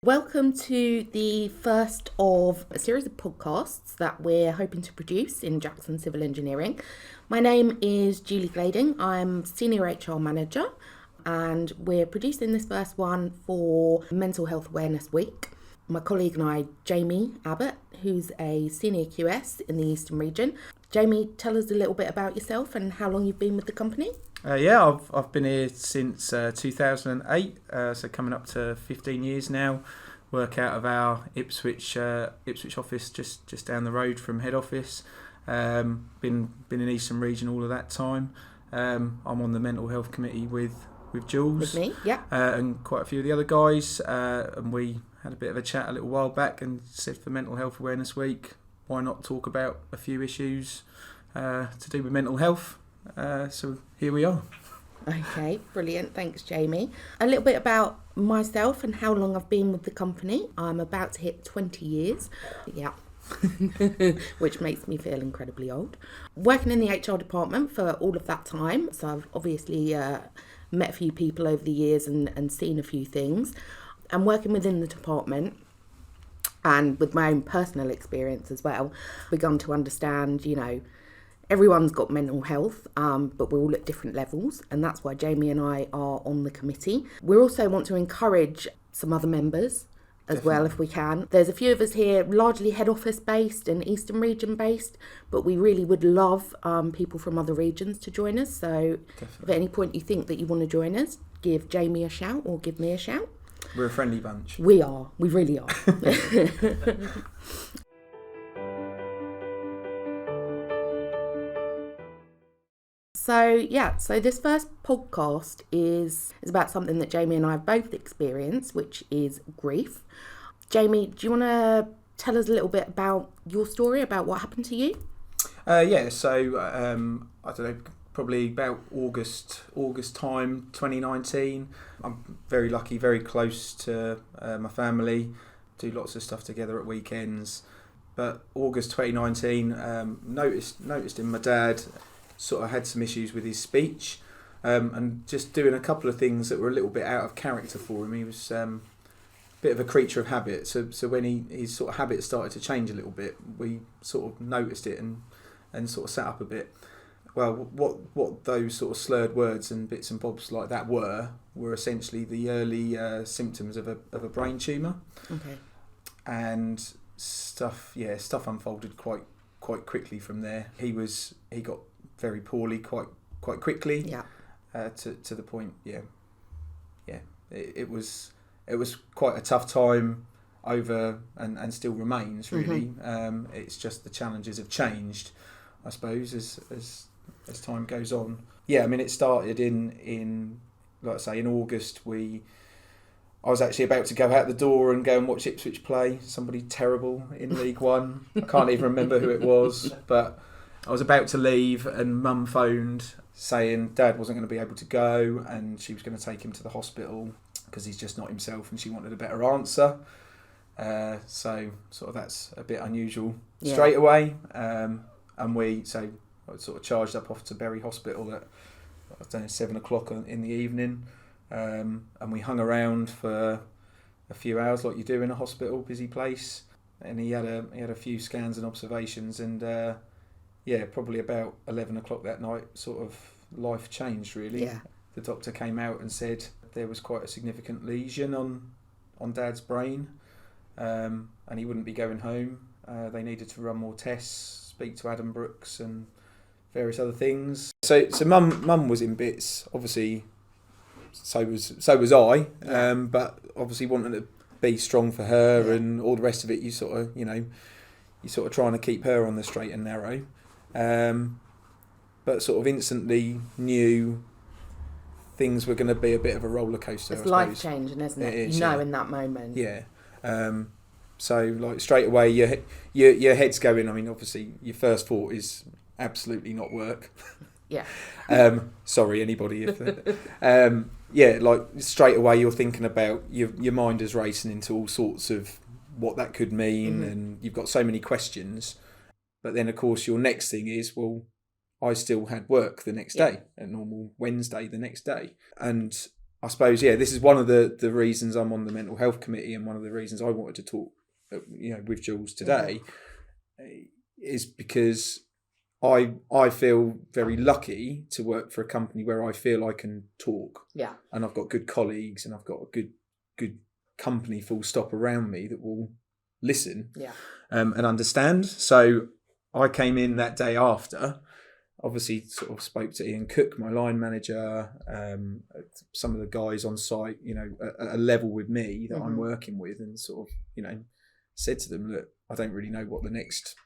Welcome to the first of a series of podcasts that we're hoping to produce in Jackson Civil Engineering. My name is Julie Glading. I'm Senior HR Manager, and we're producing this first one for Mental Health Awareness Week. My colleague and I, Jamie Abbott, who's a Senior QS in the Eastern region. Jamie, tell us a little bit about yourself and how long you've been with the company. I've been here since 2008, so coming up to 15 years now. Work out of our Ipswich office, just down the road from head office. Been in Eastern Region all of that time. I'm on the mental health committee with Jules, With me, yeah. and quite a few of the other guys. And we had a bit of a chat a little while back and said for Mental Health Awareness Week, why not talk about a few issues to do with mental health. So here we are. Okay, brilliant. Thanks, Jamie. A little bit about myself and how long I've been with the company. I'm about to hit 20 years. Yeah. Which makes me feel incredibly old. Working in the HR department for all of that time. So I've obviously met a few people over the years and seen a few things. And working within the department, and with my own personal experience as well, begun to understand, everyone's got mental health, but we're all at different levels, and that's why Jamie and I are on the committee. We also want to encourage some other members as well, if we can. There's a few of us here, largely head office based and Eastern region based, but we really would love people from other regions to join us. So if at any point you think that you want to join us, give Jamie a shout or give me a shout. We're a friendly bunch. We really are. So this first podcast is about something that Jamie and I have both experienced, which is grief. Jamie, do you want to tell us a little bit about your story, about what happened to you? I don't know, probably about August time, 2019. I'm very lucky, very close to my family, do lots of stuff together at weekends. But August 2019, noticed in my dad sort of had some issues with his speech, and just doing a couple of things that were a little bit out of character for him. He was a bit of a creature of habit, so when his sort of habits started to change a little bit, we sort of noticed it and sort of sat up a bit. Well, what those sort of slurred words and bits and bobs like that were essentially the early symptoms of a brain tumour. Okay. And stuff unfolded quite quickly from there. He got very poorly quite quickly. Yeah. To the point. It was quite a tough time over and still remains really. Mm-hmm. It's just the challenges have changed, I suppose, as time goes on. Yeah, I mean, it started in like I say, in August. I was actually about to go out the door and go and watch Ipswich play somebody terrible in League One. I can't even remember who it was, but I was about to leave and Mum phoned saying Dad wasn't going to be able to go and she was going to take him to the hospital because he's just not himself, and she wanted a better answer. So sort of that's a bit unusual straight away. And I sort of charged up off to Bury Hospital at 7:00 in the evening. And we hung around for a few hours like you do in a hospital, busy place. And he had a few scans and observations, and probably about 11:00 that night, sort of life changed really. Yeah. The doctor came out and said there was quite a significant lesion on Dad's brain, and he wouldn't be going home. They needed to run more tests, speak to Adam Brooks and various other things. So Mum was in bits, obviously. So was I, but obviously wanting to be strong for her and all the rest of it. You sort of trying to keep her on the straight and narrow, but sort of instantly knew things were going to be a bit of a roller coaster. It's life changing, isn't it? Is, in that moment. Yeah. So like straight away, your head's going. I mean, obviously, your first thought is absolutely not work. Yeah. Sorry, anybody if. Like straight away you're thinking about your mind is racing into all sorts of what that could mean, and you've got so many questions. But then of course your next thing is, well, I still had work the next day, a normal Wednesday the next day, and I suppose, yeah, this is one of the reasons I'm on the mental health committee, and one of the reasons I wanted to talk, with Jules today, is because I feel very lucky to work for a company where I feel I can talk. Yeah. And I've got good colleagues, and I've got a good company full stop around me that will listen. Yeah. And understand. So I came in that day after, obviously sort of spoke to Ian Cook, my line manager, some of the guys on site, at a level with me that I'm working with, and sort of, said to them, look, I don't really know what the next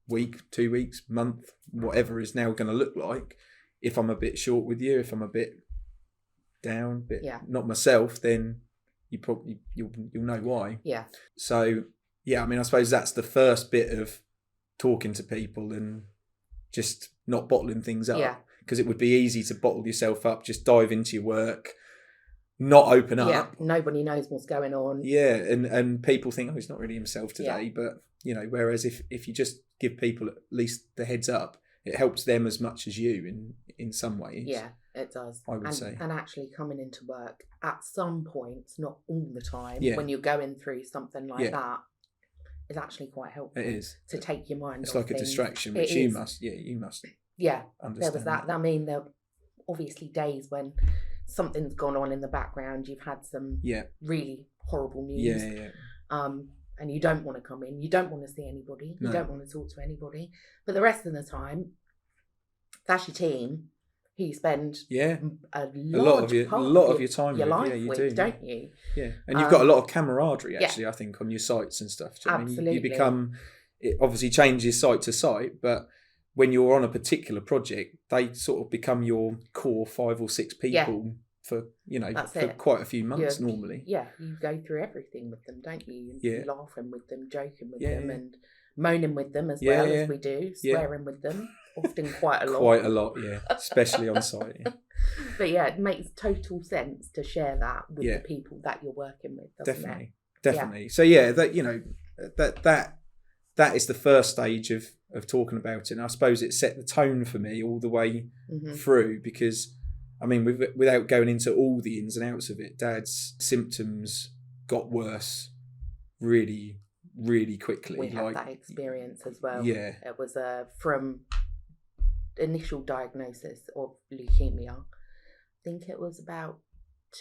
week, 2 weeks, month, whatever is now going to look like. If I'm a bit short with you, if I'm a bit down, not myself, then you'll know why. Yeah. So yeah, I mean, I suppose that's the first bit of talking to people and just not bottling things up. Yeah. Because it would be easy to bottle yourself up, just dive into your work, not open up. Yeah, nobody knows what's going on. Yeah, and people think, oh, he's not really himself today. But, whereas if you just give people at least the heads up, it helps them as much as you in some ways. Yeah, it does. I would say. And actually coming into work at some points, not all the time, Yeah. when you're going through something like that, is actually quite helpful. It is. To take your mind off It's like things. a distraction, which you must Yeah, understand. there was that. I mean, there are obviously days when something's gone on in the background. You've had some really horrible news. Yeah. And you don't want to come in. You don't want to see anybody. You don't want to talk to anybody. But the rest of the time, that's your team who you spend a lot of your time your with. life you with, do, don't you? Yeah, and you've got a lot of camaraderie actually. I think on your sites and stuff. Absolutely. You become. It obviously changes site to site, but when you're on a particular project, they sort of become your core 5 or 6 people for quite a few months normally. Yeah, you go through everything with them, don't you? You're laughing with them, joking with them, and moaning with them as well as we do, swearing with them, often quite a lot. Quite a lot, yeah, especially on site. Yeah. But yeah, it makes total sense to share that with the people that you're working with, doesn't it? Definitely. So yeah, that is the first stage of talking about it. And I suppose it set the tone for me all the way through, because I mean, without going into all the ins and outs of it, Dad's symptoms got worse really, really quickly. We had that experience as well. Yeah. It was from initial diagnosis of leukemia. I think it was about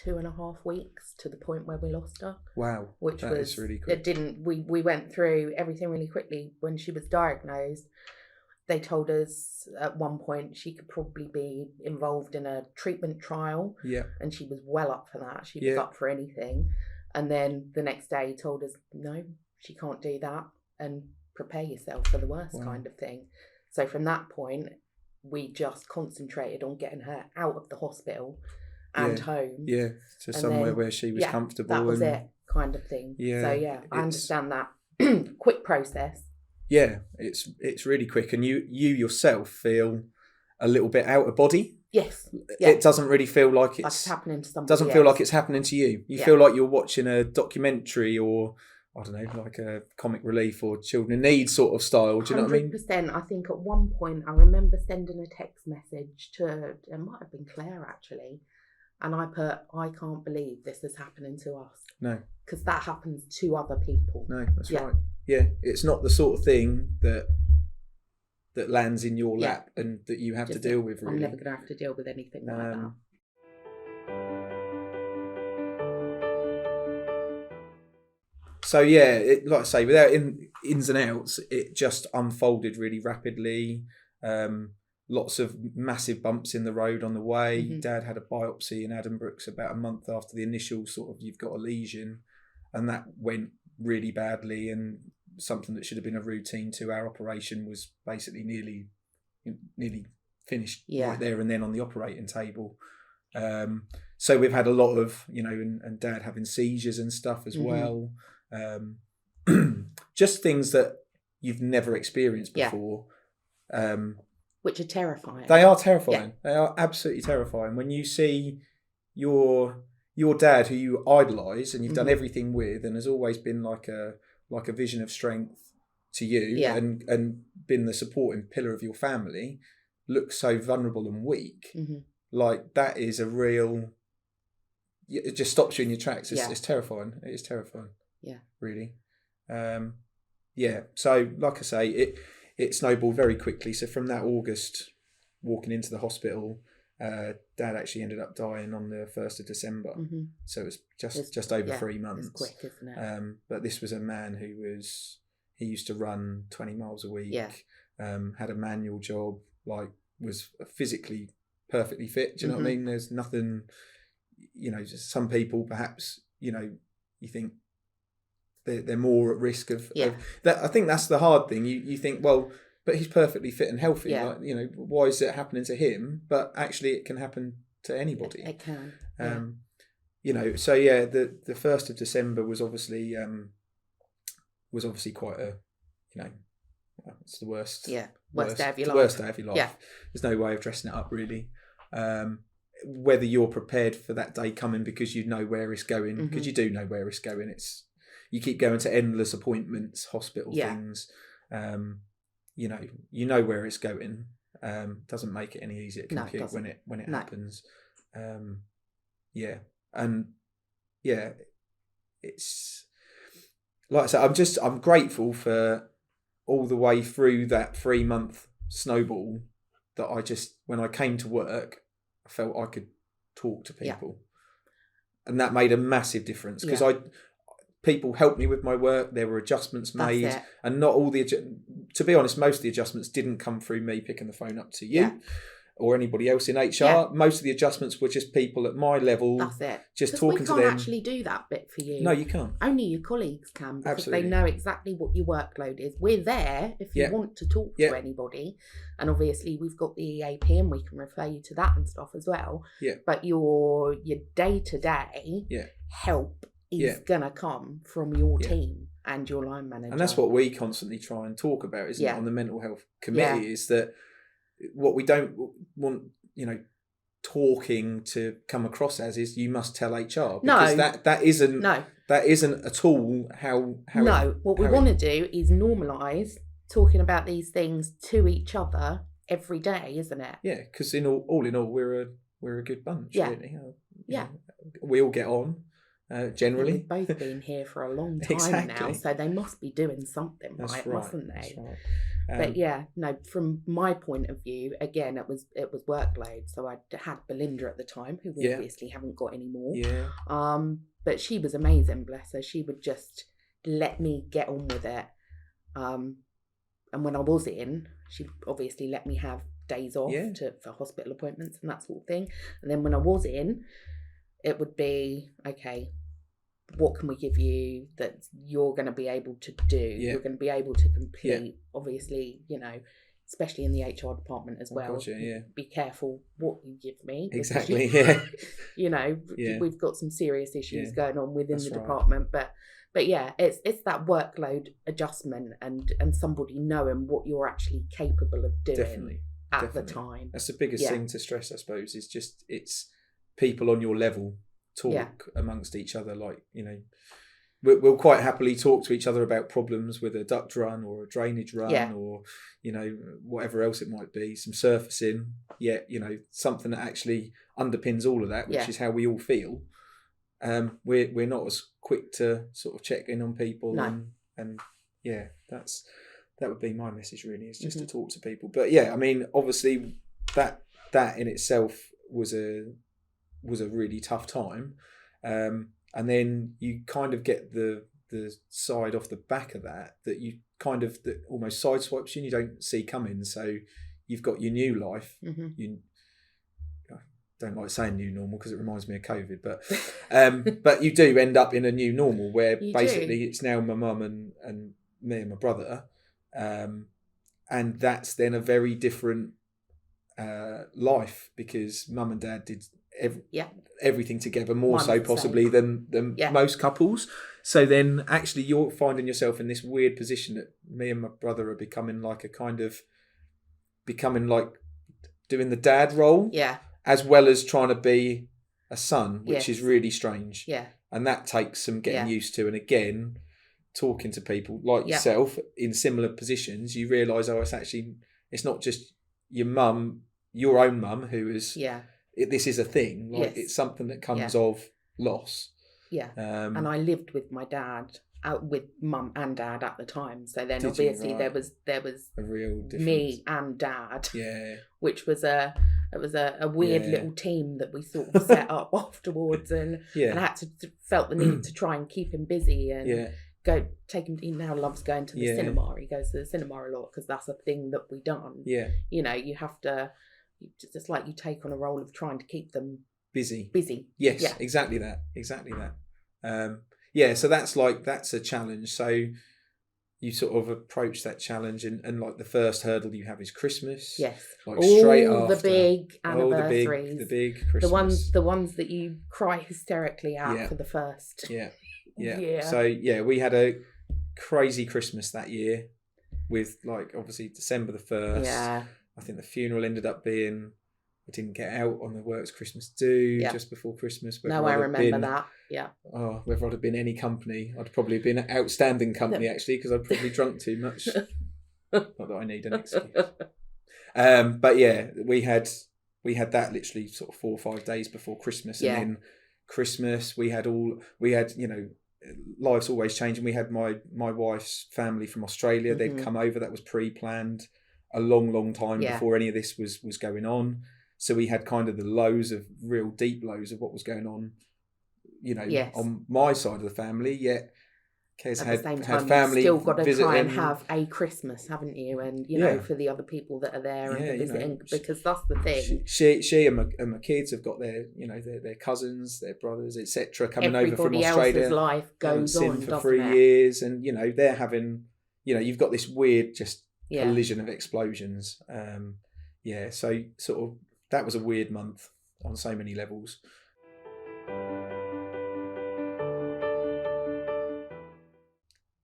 2.5 weeks to the point where we lost her. Wow. Which was really quick. It didn't. We went through everything really quickly. When she was diagnosed, they told us at one point she could probably be involved in a treatment trial. Yeah. And she was well up for that. She was up for anything. And then the next day told us, no, she can't do that, and prepare yourself for the worst kind of thing. So from that point, we just concentrated on getting her out of the hospital and home. Yeah, to somewhere where she was comfortable. That was it, kind of thing. Yeah. So I understand that. Quick process. Yeah, it's really quick, and you yourself feel a little bit out of body. Yes. Yeah. It doesn't really feel like it's happening to somebody doesn't feel like it's happening to you. You feel like you're watching a documentary, or I don't know, like a comic relief or children in need sort of style. Do you know what I mean? 100%. I think at one point I remember sending a text message to, it might have been Claire actually, and I put, I can't believe this is happening to us. No. Because that happens to other people. No, that's right. Yeah, it's not the sort of thing that lands in your lap and that you have to deal with, really. I'm never going to have to deal with anything like that. So yeah, like I say, without ins and outs, it just unfolded really rapidly. Lots of massive bumps in the road on the way. Mm-hmm. Dad had a biopsy in Addenbrooke's about a month after the initial sort of, you've got a lesion, and that went really badly, and something that should have been a routine 2-hour operation was basically nearly finished right there and then on the operating table. So we've had a lot of, and Dad having seizures and stuff as well. Just things that you've never experienced before. Which are terrifying. They are terrifying. Yeah. They are absolutely terrifying. When you see your dad, who you idolise and you've done everything with, and has always been like a vision of strength to you, and been the supporting pillar of your family, look so vulnerable and weak. Mm-hmm. Like, that is a real it just stops you in your tracks. Yeah. It's terrifying. It is terrifying. Yeah. Really. Yeah. So, like I say, it snowballed very quickly. So from that August, walking into the hospital, Dad actually ended up dying on the 1st of December. Mm-hmm. So it was just over 3 months. It's quick, isn't it? But this was a man he used to run 20 miles a week. Yeah. Had a manual job, like was physically perfectly fit. Do you know what I mean? There's nothing, just some people perhaps, you think they're more at risk of that. I think that's the hard thing. You think, well, but he's perfectly fit and healthy. Yeah. Like, why is it happening to him? But actually it can happen to anybody. It can. So yeah, the 1st of December was obviously quite a, it's the worst. Yeah. Worst day of your life. Worst day of your life. Yeah. There's no way of dressing it up really. Whether you're prepared for that day coming because you know where it's going, because you do know where it's going. You keep going to endless appointments, hospital things. You know where it's going. Doesn't make it any easier to compute when it happens. It's like I said, I'm grateful for all the way through that 3-month snowball that when I came to work, I felt I could talk to people, and that made a massive difference because people helped me with my work. There were adjustments made, and not all to be honest, most of the adjustments didn't come through me picking the phone up to you or anybody else in HR. Yeah. Most of the adjustments were just people at my level. That's it. Just talking to them. We can't actually do that bit for you. No, you can't. Only your colleagues can, because Absolutely. they know exactly what your workload is. We're there if you want to talk to anybody. And obviously we've got the EAP and we can refer you to that and stuff as well. Yeah. But your day-to-day help is going to come from your team and your line manager. And that's what we constantly try and talk about, isn't it, on the mental health committee, is that what we don't want, talking to come across as is you must tell HR, because that isn't at all how what we want to do is normalise talking about these things to each other every day, isn't it? Yeah, because all in all we're a good bunch, really. We all get on. Generally, we've both been here for a long time now, so they must be doing something right, mustn't they? That's right. But from my point of view, again, it was workload. So I had Belinda at the time, who we obviously haven't got anymore. Yeah. But she was amazing, bless her. She would just let me get on with it. And when I was in, she obviously let me have days off for hospital appointments and that sort of thing. And then when I was in, it would be, okay, what can we give you that you're going to be able to do? You're going to be able to complete. Obviously, especially in the HR department as well. Gotcha, be careful what you give me. Exactly, we've got some serious issues going on within the department. But it's that workload adjustment and somebody knowing what you're actually capable of doing at the time. That's the biggest thing to stress, I suppose, is just it's people on your level talk amongst each other. Like, we'll quite happily talk to each other about problems with a duct run or a drainage run or whatever else it might be, some surfacing, something that actually underpins all of that, which is how we all feel. We're not as quick to sort of check in on people. And that would be my message, really, is just to talk to people. But obviously that in itself was a really tough time, and then you kind of get the side off the back of that you kind of that almost sideswipes you and you don't see coming. So you've got your new life. You I don't like saying new normal because it reminds me of COVID, but you do end up in a new normal where it's now my mum and me and my brother, and that's then a very different life, because mum and dad did everything together, more so possibly than most couples. So then actually you're finding yourself in this weird position that me and my brother are becoming like doing the dad role, as well as trying to be a son, which is really strange. And that takes some getting used to. And again, talking to people like yourself in similar positions, you realise, it's not just your own mum who is this is a thing. It's something that comes of loss. Yeah. And I lived with my dad, with mum and dad at the time. So then obviously there was a real difference. Me and dad. Yeah. Which was a weird little team that we sort of set up afterwards, and I had to felt the need to try and keep him busy and go take him. He now loves going to the cinema. He goes to the cinema a lot because that's a thing that we done. Yeah. You know, you have to. It's like you take on a role of trying to keep them busy. Yes, yeah. Exactly that. So that's a challenge. So you sort of approach that challenge, and like the first hurdle you have is Christmas. Yes, like straight after the big anniversaries, the big Christmas, the ones that you cry hysterically at for the first. Yeah. So we had a crazy Christmas that year, with like obviously December the 1st. Yeah. I think the funeral ended up being, I didn't get out on the works Christmas do just before Christmas. No, I remember that. Yeah. Oh, whether I'd have been any company, I'd probably have been an outstanding company actually, because I'd probably drunk too much. Not that I need an excuse. But yeah, we had that literally sort of 4 or 5 days before Christmas, and then Christmas we had life's always changing. We had my wife's family from Australia. They'd come over. That was pre-planned a long time before any of this was going on. So we had kind of the lows of real deep lows of what was going on, on my side of the family. Yet Kez had family. You've still got to try and have a Christmas, haven't you? And for the other people that are there and visiting, because that's the thing. She and my kids have got their their cousins, their brothers, etc. coming over from Australia. Everybody else's life goes on, for 3 years, and they're having you've got this weird just collision of explosions. So sort of that was a weird month on so many levels.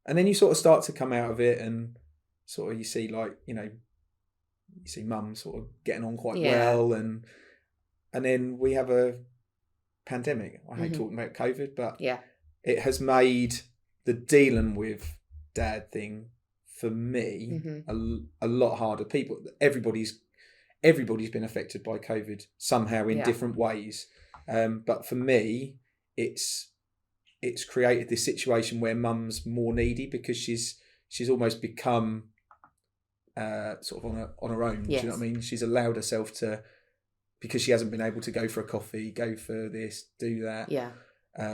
And then you sort of start to come out of it, and sort of you see you see mum sort of getting on quite well, and then we have a pandemic. I hate talking about COVID, but it has made the dealing with dad thing for me a lot harder. Everybody's been affected by COVID somehow in different ways, but for me it's created this situation where mum's more needy, because she's almost become sort of on her own. Yes. Do you know what I mean? She's allowed herself to, because she hasn't been able to go for a coffee, go for this, do that. Yeah.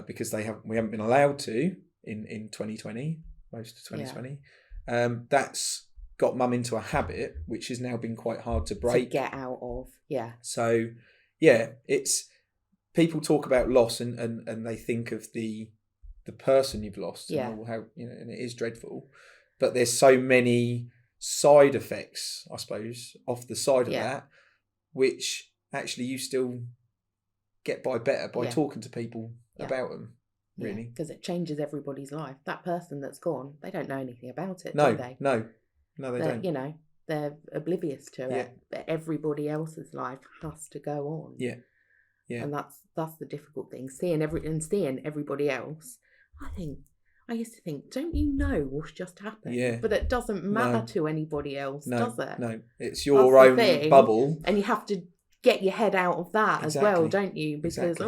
Because we haven't been allowed to in 2020, most of 2020. Yeah. That's got mum into a habit which has now been quite hard to break. To get out of. Yeah. So it's, people talk about loss and they think of the person you've lost and how and it is dreadful, but there's so many side effects, I suppose, off the side of that, which actually you still get by better by talking to people about them, really, because it changes everybody's life. That person that's gone, they don't know anything about it. No, do they? No, they don't. They're oblivious to it, but everybody else's life has to go on. Yeah. And that's the difficult thing. Seeing everybody else. I used to think, don't you know what's just happened? Yeah. But it doesn't matter to anybody else, does it? No, it's your own bubble, and you have to get your head out of that as well, don't you? Because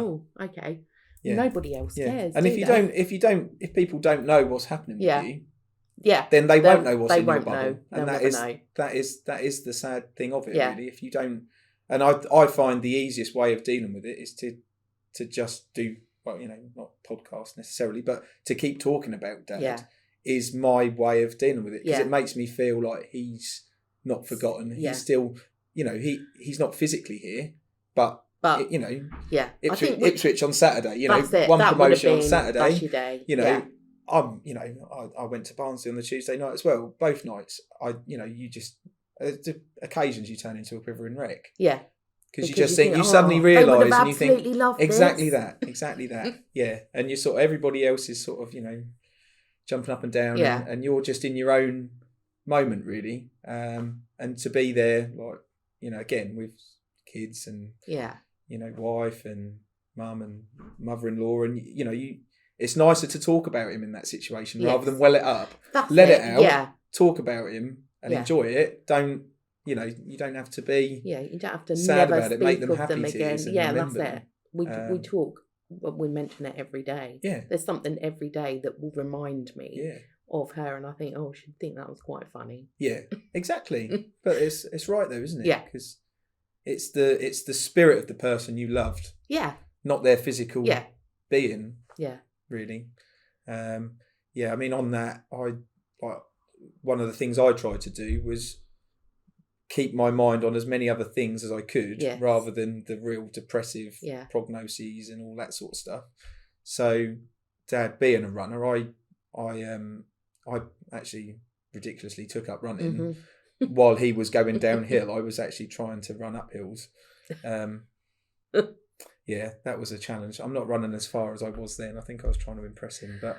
nobody else cares. And if people don't know what's happening with you, then they won't know what's in your bubble, and that is the sad thing of it. Really, if you don't. And I find the easiest way of dealing with it is to just do, not podcast necessarily, but to keep talking about dad is my way of dealing with it, because it makes me feel like he's not forgotten. He's still, he's not physically here, but Ipswich on Saturday, one promotion on Saturday, I went to Barnsley on the Tuesday night as well. Both nights, the occasions you turn into a quivering wreck. Yeah. Because you just think, you suddenly realise and you think, exactly that. Yeah. And you're sort of, everybody else is sort of, jumping up and down and you're just in your own moment, really. And to be there, again, with kids and, wife and mum and mother-in-law, and, it's nicer to talk about him in that situation rather than well it up. Let it out, talk about him, and enjoy it. You don't have to be you don't have to sad never about speak it. Make them of happy them again. That's it. We talk we mention it every day. Yeah. There's something every day that will remind me Yeah. of her, and I think, oh, she'd think that was quite funny. Yeah, exactly. But it's right though, isn't it? Yeah. Because it's the spirit of the person you loved, Yeah. not their physical being. Yeah. Really. Yeah. I mean, on that, one of the things I tried to do was keep my mind on as many other things as I could, rather than the real depressive prognoses and all that sort of stuff. So, Dad being a runner, I actually ridiculously took up running. Mm-hmm. While he was going downhill. I was actually trying to run up hills. Yeah, that was a challenge. I'm not running as far as I was then. I think I was trying to impress him, but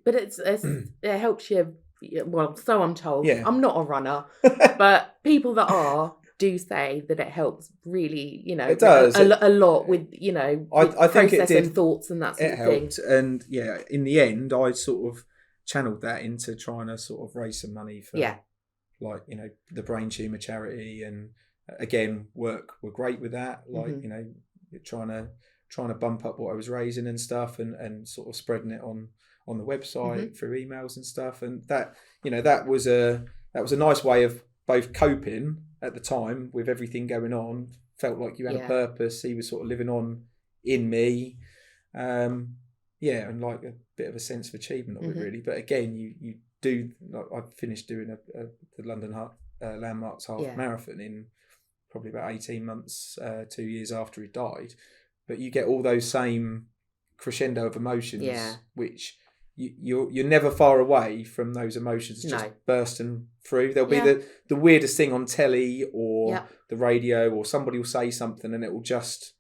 it helps you. Well, so I'm told. Yeah. I'm not a runner, but people that are do say that it helps really, it does a lot with, I think it processing did. thoughts and that sort It of thing. helped, and in the end, I sort of channeled that into trying to sort of raise some money for, like, the brain tumour charity, and again, work were great with that. Like, trying to bump up what I was raising and stuff, and sort of spreading it on the website through emails and stuff, and that that was a nice way of both coping at the time with everything going on. Felt like you had a purpose. He was sort of living on in me, and like a bit of a sense of achievement of it, really. But again, you do. Like, I finished doing the London Landmarks half marathon in probably about 18 months, 2 years after he died. But you get all those same crescendo of emotions, which you're never far away from those emotions just bursting through. There'll be the weirdest thing on telly or the radio, or somebody will say something and it will just,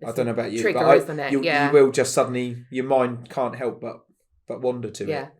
I don't know about you, trigger, but isn't it? You will just suddenly, your mind can't help but wander to it.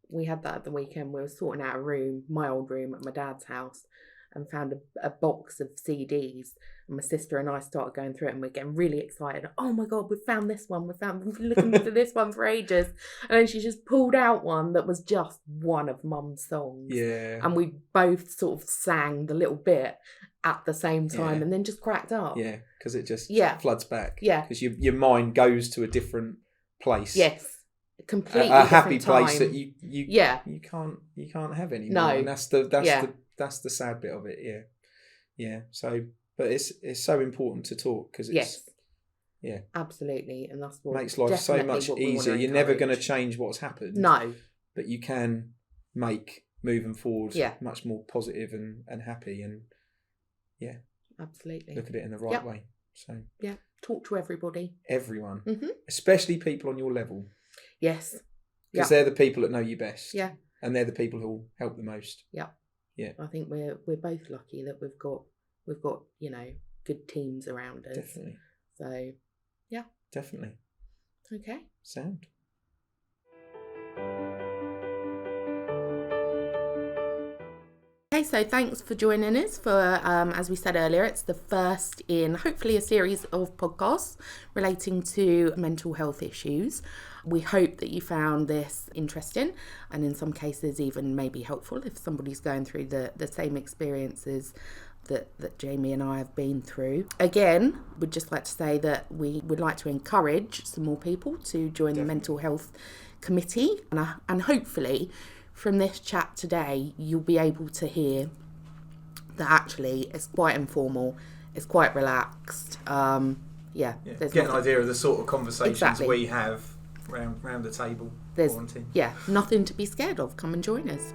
We had that at the weekend. We were sorting out a room, my old room at my dad's house, and found a box of CDs. And my sister and I started going through it, and we're getting really excited. Oh my God, we found this one. We've been looking for this one for ages. And then she just pulled out one that was just one of Mum's songs. Yeah. And we both sort of sang the little bit at the same time, and then just cracked up. Yeah, because it just floods back. Yeah. Because your mind goes to a different place. Yes. Completely a happy different place time. that you can't have anymore. No. And that's the sad bit of it. Yeah. So, but it's so important to talk, because it's absolutely, and that's what makes life so much easier. You're never going to change what's happened. No, but you can make moving forward much more positive and happy, and absolutely look at it in the right way. So talk to everybody, everyone, especially people on your level. Yes, because they're the people that know you best. Yeah, and they're the people who will help the most. Yeah. I think we're both lucky that we've got good teams around us. Definitely. So definitely. Okay. Sound. Okay, so thanks for joining us for, as we said earlier, it's the first in hopefully a series of podcasts relating to mental health issues. We hope that you found this interesting, and in some cases even maybe helpful if somebody's going through the same experiences that Jamie and I have been through. Again, we'd just like to say that we would like to encourage some more people to join the mental health committee, and hopefully from this chat today, you'll be able to hear that actually it's quite informal, it's quite relaxed. Get an idea of the sort of conversations we have round the table. There's nothing to be scared of. Come and join us.